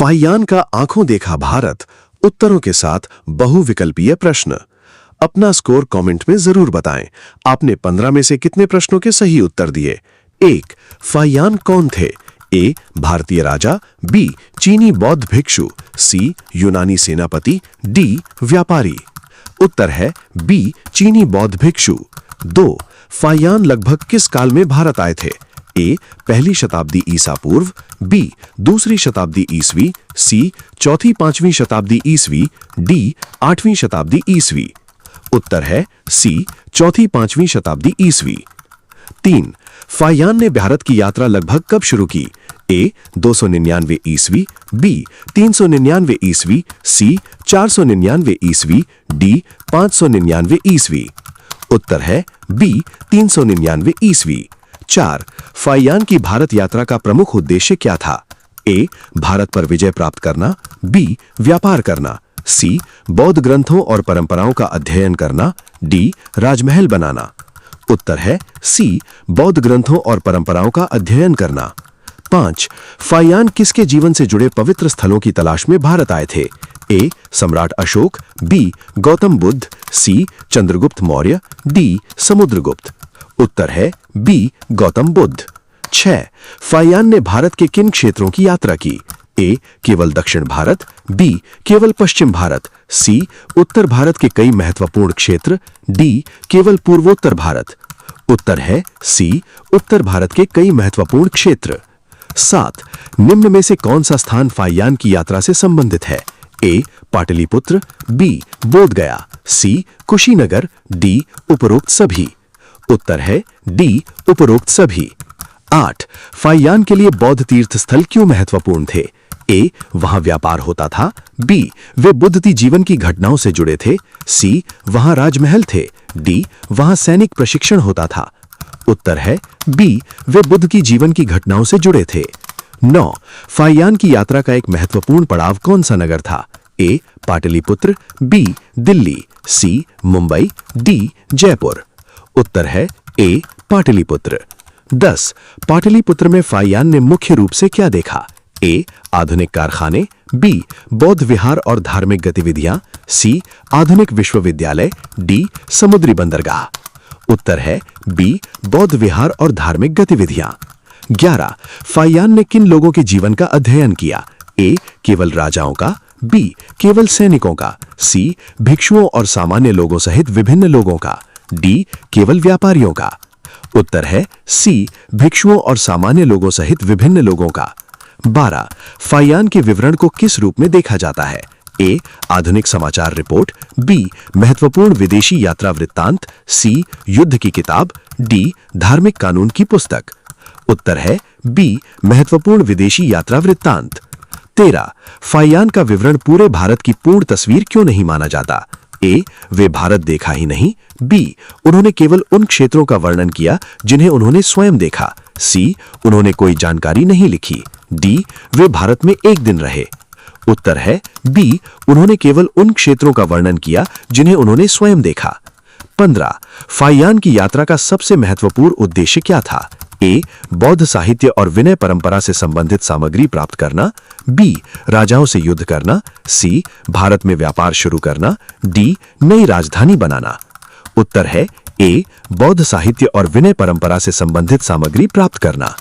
फाइयान का आंखों देखा भारत, उत्तरों के साथ बहुविकल्पीय प्रश्न। अपना स्कोर कमेंट में जरूर बताएं। आपने 15 में से कितने प्रश्नों के सही उत्तर दिए? 1. फाइयान कौन थे? ए. भारतीय राजा, बी. चीनी बौद्ध भिक्षु, सी. यूनानी सेनापति, डी. व्यापारी। उत्तर है बी. चीनी बौद्ध भिक्षु। 2. फाइयान लगभग किस काल में भारत आए थे? ए. पहली शताब्दी ईसा पूर्व, बी. दूसरी शताब्दी ईसवी, सी. चौथी पांचवी शताब्दी ईसवी, डी. 8वीं शताब्दी ईसवी। उत्तर है सी. चौथी पांचवी शताब्दी ईसवी। 3. फाइयान ने भारत की यात्रा लगभग कब शुरू की? ए. 299 ईसवी, बी. 399 ईसवी, सी. 499 ईसवी, डी. 599 ईसवी। उत्तर है बी. 399 ईसवी। 4. फाइयान की भारत यात्रा का प्रमुख उद्देश्य क्या था? ए. भारत पर विजय प्राप्त करना, बी. व्यापार करना, सी. बौद्ध ग्रंथों और परंपराओं का अध्ययन करना, डी. राजमहल बनाना। उत्तर है सी. बौद्ध ग्रंथों और परंपराओं का अध्ययन करना। 5. फाइयान किसके जीवन से जुड़े पवित्र स्थलों की तलाश में भारत आए थे? ए. सम्राट अशोक, बी. गौतम बुद्ध, सी. चंद्रगुप्त मौर्य, डी. समुद्रगुप्त। उत्तर है बी. गौतम बुद्ध। 6. फाइयान ने भारत के किन क्षेत्रों की यात्रा की? ए. केवल दक्षिण भारत, बी. केवल पश्चिम भारत, सी. उत्तर भारत के कई महत्वपूर्ण क्षेत्र, डी. केवल पूर्वोत्तर भारत। उत्तर है सी. उत्तर भारत के कई महत्वपूर्ण क्षेत्र। 7. निम्न में से कौन सा स्थान फाइयान की यात्रा से संबंधित है? ए. पाटलिपुत्र, बी. बोधगया, सी. कुशीनगर, डी. उपरोक्त सभी। उत्तर है डी. उपरोक्त सभी। 8. फाइयान के लिए बौद्ध तीर्थ स्थल क्यों महत्वपूर्ण थे? ए. वहां व्यापार होता था, बी. वे बुद्ध की जीवन की घटनाओं से जुड़े थे, सी. वहां राजमहल थे, डी. वहां सैनिक प्रशिक्षण होता था। उत्तर है बी. वे बुद्ध की जीवन की घटनाओं से जुड़े थे। 9. फाइयान की यात्रा का एक महत्वपूर्ण पड़ाव कौन सा नगर था? ए. पाटलिपुत्र, बी. दिल्ली, सी. मुंबई, डी. जयपुर। उत्तर है ए. पाटलिपुत्र। 10. पाटलिपुत्र में फाइयान ने मुख्य रूप से क्या देखा? ए. आधुनिक कारखाने, बी. बौद्ध विहार और धार्मिक गतिविधियां, सी. आधुनिक विश्वविद्यालय, डी. समुद्री बंदरगाह। उत्तर है बी. बौद्ध विहार और धार्मिक गतिविधियां। 11. फाइयान ने किन लोगों के जीवन का अध्ययन किया? ए. केवल राजाओं का, बी. केवल सैनिकों का, सी. भिक्षुओं और सामान्य लोगों सहित विभिन्न लोगों का, डी. केवल व्यापारियों का। उत्तर है सी. भिक्षुओं और सामान्य लोगों सहित विभिन्न लोगों का। 12. फाइयान के विवरण को किस रूप में देखा जाता है? ए. आधुनिक समाचार रिपोर्ट, बी. महत्वपूर्ण विदेशी यात्रा वृत्तांत, सी. युद्ध की किताब, डी. धार्मिक कानून की पुस्तक। उत्तर है बी. महत्वपूर्ण विदेशी यात्रा वृत्तांत। 13. फाइयान का विवरण पूरे भारत की पूर्ण तस्वीर क्यों नहीं माना जाता? ए. वे भारत देखा ही नहीं, बी. उन्होंने केवल उन क्षेत्रों का वर्णन किया जिन्हें उन्होंने स्वयं देखा, सी. उन्होंने कोई जानकारी नहीं लिखी, डी. वे भारत में एक दिन रहे। उत्तर है बी. उन्होंने केवल उन क्षेत्रों का वर्णन किया जिन्हें उन्होंने स्वयं देखा। 15. फाइयान की यात्रा का सबसे महत्वपूर्ण उद्देश्य क्या था? ए. बौद्ध साहित्य और विनय परंपरा से संबंधित सामग्री प्राप्त करना, बी. राजाओं से युद्ध करना, सी. भारत में व्यापार शुरू करना, डी. नई राजधानी बनाना। उत्तर है ए. बौद्ध साहित्य और विनय परंपरा से संबंधित सामग्री प्राप्त करना।